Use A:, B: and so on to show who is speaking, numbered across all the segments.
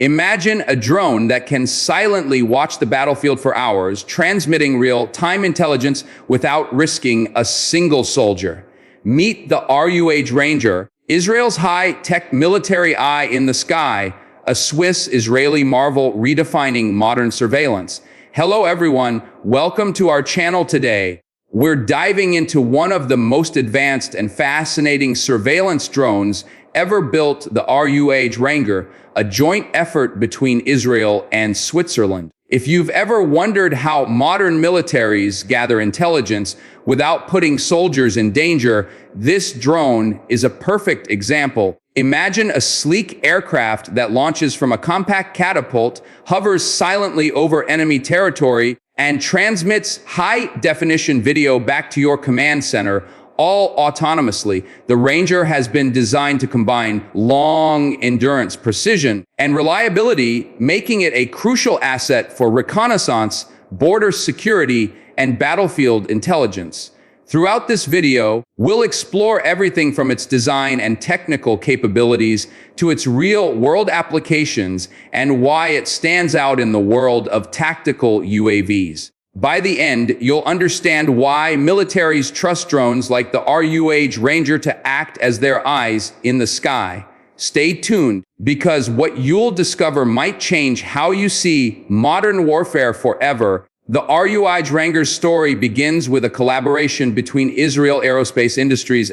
A: Imagine a drone that can silently watch the battlefield for hours, transmitting real-time intelligence without risking a single soldier. Meet the RUAG Ranger, Israel's high-tech military eye in the sky, a Swiss-Israeli marvel redefining modern surveillance. Hello everyone, welcome to our channel today. We're diving into one of the most advanced and fascinating surveillance drones ever built, the RUAG Ranger, a joint effort between Israel and Switzerland. If you've ever wondered how modern militaries gather intelligence without putting soldiers in danger, this drone is a perfect example. Imagine a sleek aircraft that launches from a compact catapult, hovers silently over enemy territory, and transmits high-definition video back to your command center, all autonomously. The Ranger has been designed to combine long endurance, precision, and reliability, making it a crucial asset for reconnaissance, border security, and battlefield intelligence. Throughout this video, we'll explore everything from its design and technical capabilities to its real-world applications and why it stands out in the world of tactical UAVs. By the end, you'll understand why militaries trust drones like the RUAG Ranger to act as their eyes in the sky. Stay tuned, because what you'll discover might change how you see modern warfare forever. The RUAG Ranger's story begins with a collaboration between Israel Aerospace Industries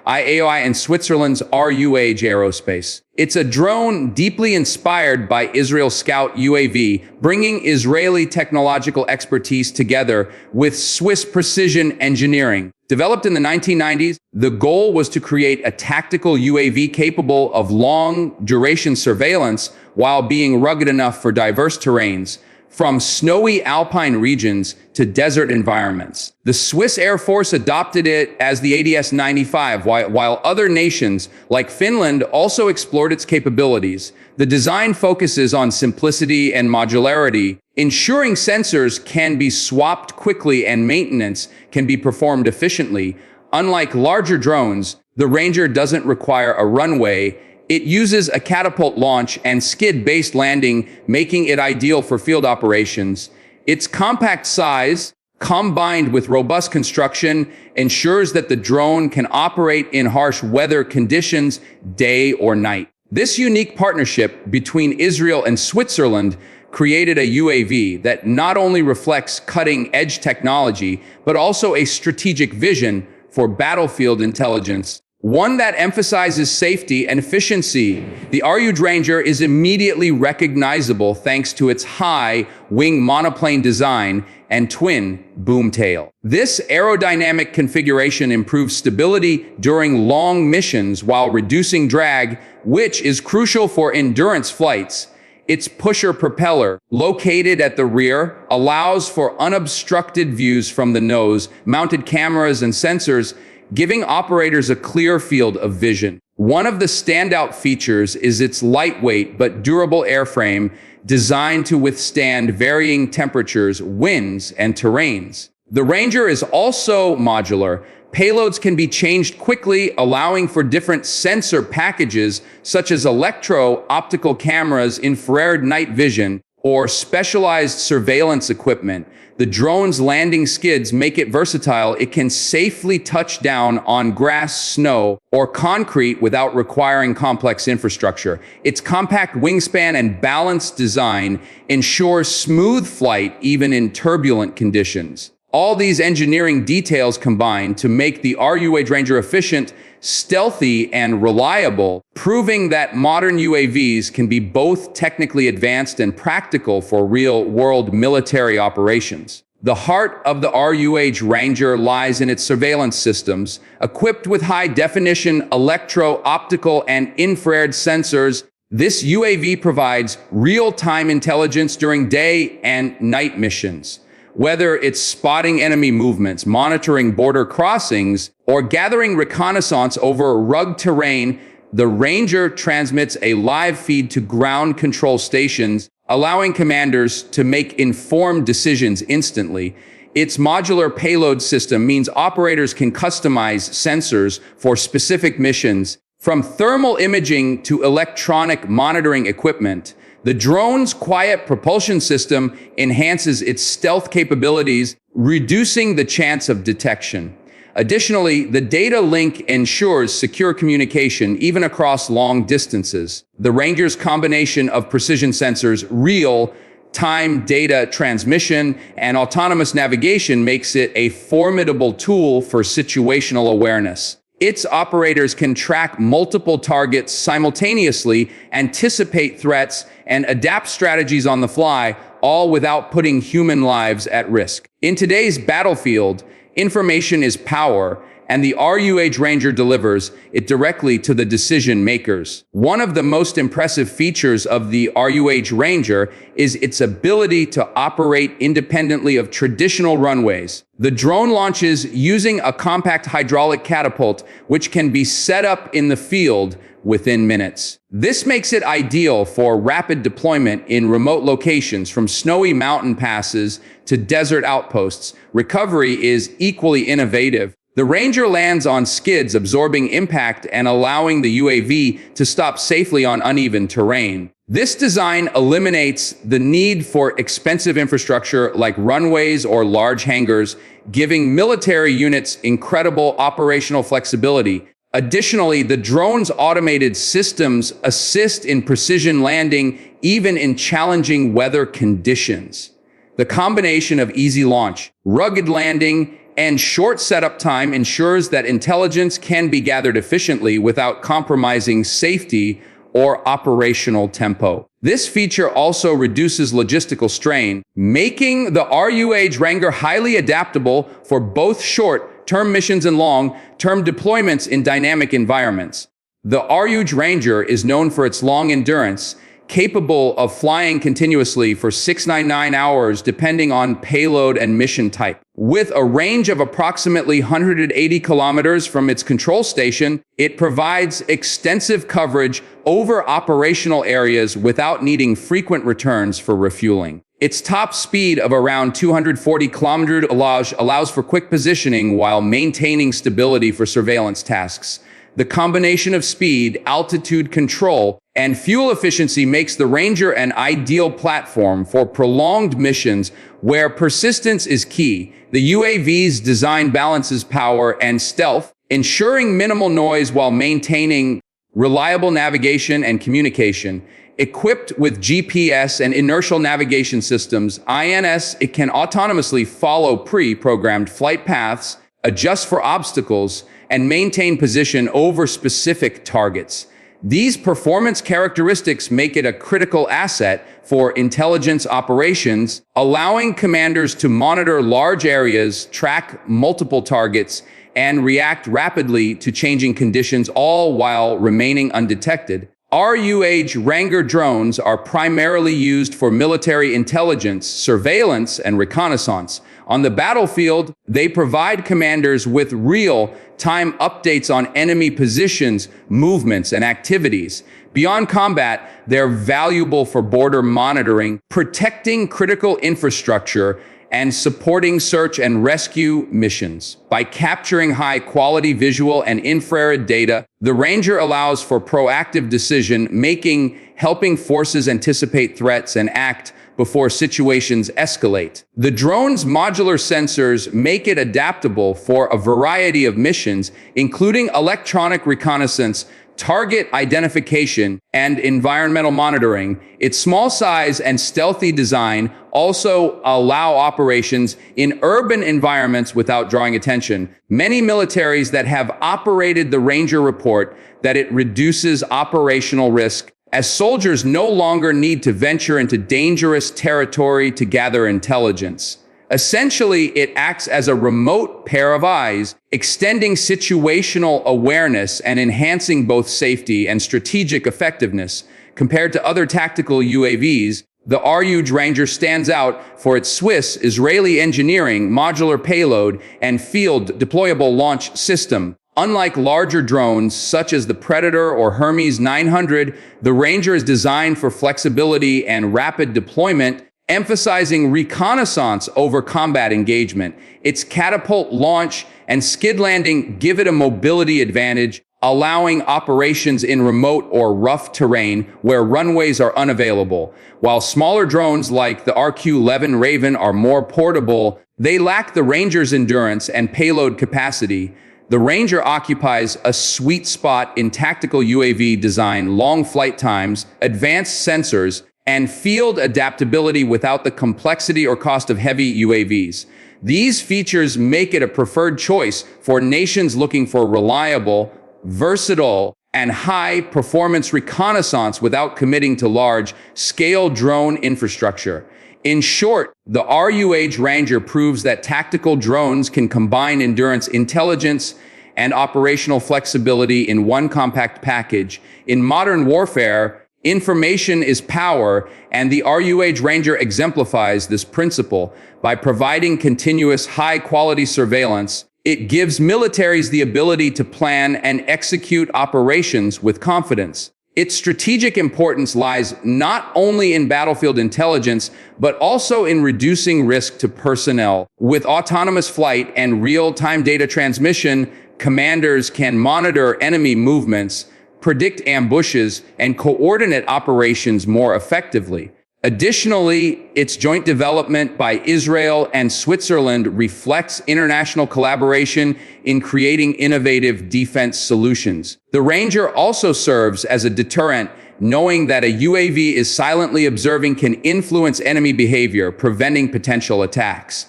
A: IAI and Switzerland's RUAG Aerospace. It's a drone deeply inspired by Israel Scout UAV, bringing Israeli technological expertise together with Swiss precision engineering. Developed in the 1990s, the goal was to create a tactical UAV capable of long-duration surveillance while being rugged enough for diverse terrains, from snowy alpine regions to desert environments. The Swiss Air Force adopted it as the ADS-95, while other nations like Finland also explored its capabilities. The design focuses on simplicity and modularity, ensuring sensors can be swapped quickly and maintenance can be performed efficiently. Unlike larger drones, the Ranger doesn't require a runway. It uses a catapult launch and skid-based landing, making it ideal for field operations. Its compact size, combined with robust construction, ensures that the drone can operate in harsh weather conditions, day or night. This unique partnership between Israel and Switzerland created a UAV that not only reflects cutting-edge technology, but also a strategic vision for battlefield intelligence. One that emphasizes safety and efficiency. The RUAG Ranger is immediately recognizable thanks to its high wing monoplane design and twin boom tail. This aerodynamic configuration improves stability during long missions while reducing drag, which is crucial for endurance flights. Its pusher propeller, located at the rear, allows for unobstructed views from the nose, mounted cameras and sensors, giving operators a clear field of vision. One of the standout features is its lightweight but durable airframe, designed to withstand varying temperatures, winds, and terrains. The Ranger is also modular. Payloads can be changed quickly, allowing for different sensor packages such as electro-optical cameras, infrared night vision, or specialized surveillance equipment. The drone's landing skids make it versatile. It can safely touch down on grass, snow, or concrete without requiring complex infrastructure. Its compact wingspan and balanced design ensure smooth flight even in turbulent conditions. All these engineering details combine to make the RUAG Ranger efficient, stealthy, and reliable, proving that modern UAVs can be both technically advanced and practical for real-world military operations. The heart of the RUAG Ranger lies in its surveillance systems. Equipped with high-definition electro-optical and infrared sensors, this UAV provides real-time intelligence during day and night missions. Whether it's spotting enemy movements, monitoring border crossings, or gathering reconnaissance over rugged terrain, the Ranger transmits a live feed to ground control stations, allowing commanders to make informed decisions instantly. Its modular payload system means operators can customize sensors for specific missions. From thermal imaging to electronic monitoring equipment, The drone's quiet propulsion system enhances its stealth capabilities, reducing the chance of detection. Additionally, the data link ensures secure communication even across long distances. The Ranger's combination of precision sensors, real-time data transmission, and autonomous navigation makes it a formidable tool for situational awareness. Its operators can track multiple targets simultaneously, anticipate threats, and adapt strategies on the fly, all without putting human lives at risk. In today's battlefield, information is power, and the RUAG Ranger delivers it directly to the decision makers. One of the most impressive features of the RUAG Ranger is its ability to operate independently of traditional runways. The drone launches using a compact hydraulic catapult, which can be set up in the field within minutes. This makes it ideal for rapid deployment in remote locations, from snowy mountain passes to desert outposts. Recovery is equally innovative. The Ranger lands on skids, absorbing impact and allowing the UAV to stop safely on uneven terrain. This design eliminates the need for expensive infrastructure like runways or large hangars, giving military units incredible operational flexibility. Additionally, the drone's automated systems assist in precision landing even in challenging weather conditions. The combination of easy launch, rugged landing, and short setup time ensures that intelligence can be gathered efficiently without compromising safety or operational tempo. This feature also reduces logistical strain, making the RUAG Ranger highly adaptable for both short-term missions and long-term deployments in dynamic environments. The RUAG Ranger is known for its long endurance, capable of flying continuously for 699 hours depending on payload and mission type. With a range of approximately 180 kilometers from its control station, it provides extensive coverage over operational areas without needing frequent returns for refueling. Its top speed of around 240 km/h allows for quick positioning while maintaining stability for surveillance tasks. The combination of speed, altitude control, and fuel efficiency makes the Ranger an ideal platform for prolonged missions where persistence is key. The UAV's design balances power and stealth, ensuring minimal noise while maintaining reliable navigation and communication. Equipped with GPS and inertial navigation systems, it can autonomously follow pre-programmed flight paths, adjust for obstacles, and maintain position over specific targets. These performance characteristics make it a critical asset for intelligence operations, allowing commanders to monitor large areas, track multiple targets, and react rapidly to changing conditions, all while remaining undetected. RUAG Ranger drones are primarily used for military intelligence, surveillance, and reconnaissance. On the battlefield, they provide commanders with real-time updates on enemy positions, movements, and activities. Beyond combat, they're valuable for border monitoring, protecting critical infrastructure, and supporting search and rescue missions. By capturing high-quality visual and infrared data, the Ranger allows for proactive decision-making, helping forces anticipate threats and act before situations escalate. The drone's modular sensors make it adaptable for a variety of missions, including electronic reconnaissance, target identification, and environmental monitoring. Its small size and stealthy design also allow operations in urban environments without drawing attention. Many militaries that have operated the Ranger report that it reduces operational risk, as soldiers no longer need to venture into dangerous territory to gather intelligence. Essentially, it acts as a remote pair of eyes, extending situational awareness and enhancing both safety and strategic effectiveness. Compared to other tactical UAVs, the RUAG Ranger stands out for its Swiss Israeli engineering, modular payload, and field deployable launch system. Unlike larger drones such as the Predator or Hermes 900, the Ranger is designed for flexibility and rapid deployment, emphasizing reconnaissance over combat engagement. Its catapult launch and skid landing give it a mobility advantage, allowing operations in remote or rough terrain where runways are unavailable. While smaller drones like the RQ-11 Raven are more portable, they lack the Ranger's endurance and payload capacity. The Ranger occupies a sweet spot in tactical UAV design, long flight times, advanced sensors, and field adaptability without the complexity or cost of heavy UAVs. These features make it a preferred choice for nations looking for reliable, versatile, and high-performance reconnaissance without committing to large-scale drone infrastructure. In short, the RUAG Ranger proves that tactical drones can combine endurance, intelligence, and operational flexibility in one compact package. In modern warfare, information is power, and the RUAG Ranger exemplifies this principle. By providing continuous, high-quality surveillance, it gives militaries the ability to plan and execute operations with confidence. Its strategic importance lies not only in battlefield intelligence, but also in reducing risk to personnel. With autonomous flight and real-time data transmission, commanders can monitor enemy movements, predict ambushes, and coordinate operations more effectively. Additionally, its joint development by Israel and Switzerland reflects international collaboration in creating innovative defense solutions. The Ranger also serves as a deterrent, knowing that a UAV is silently observing can influence enemy behavior, preventing potential attacks.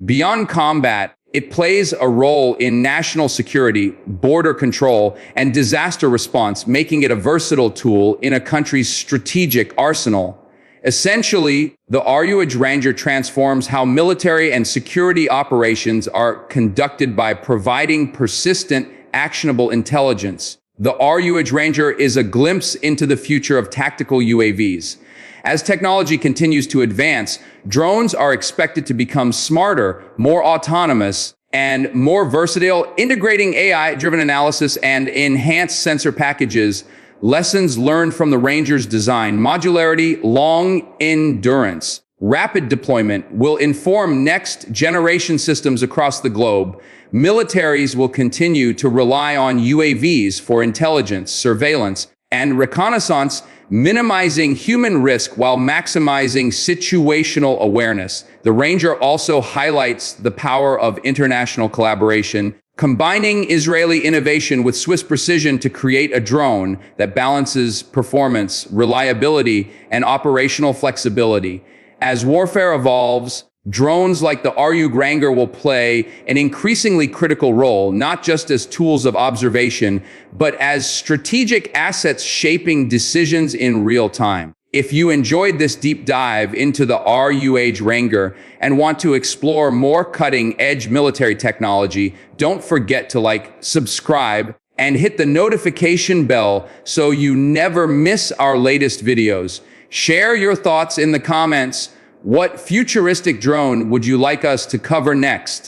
A: Beyond combat, it plays a role in national security, border control, and disaster response, making it a versatile tool in a country's strategic arsenal. Essentially, the RUAG Ranger transforms how military and security operations are conducted by providing persistent, actionable intelligence. The RUAG Ranger is a glimpse into the future of tactical UAVs. As technology continues to advance, drones are expected to become smarter, more autonomous, and more versatile, integrating AI-driven analysis and enhanced sensor packages. Lessons learned from the Ranger's design: modularity, long endurance, rapid deployment will inform next-generation systems across the globe. Militaries will continue to rely on UAVs for intelligence, surveillance, and reconnaissance, minimizing human risk while maximizing situational awareness. The Ranger also highlights the power of international collaboration, combining Israeli innovation with Swiss precision to create a drone that balances performance, reliability, and operational flexibility. As warfare evolves, drones like the RUAG Ranger will play an increasingly critical role, not just as tools of observation, but as strategic assets shaping decisions in real time. If you enjoyed this deep dive into the RUAG Ranger and want to explore more cutting-edge military technology, don't forget to subscribe, and hit the notification bell so you never miss our latest videos. Share your thoughts in the comments. What futuristic drone would you like us to cover next?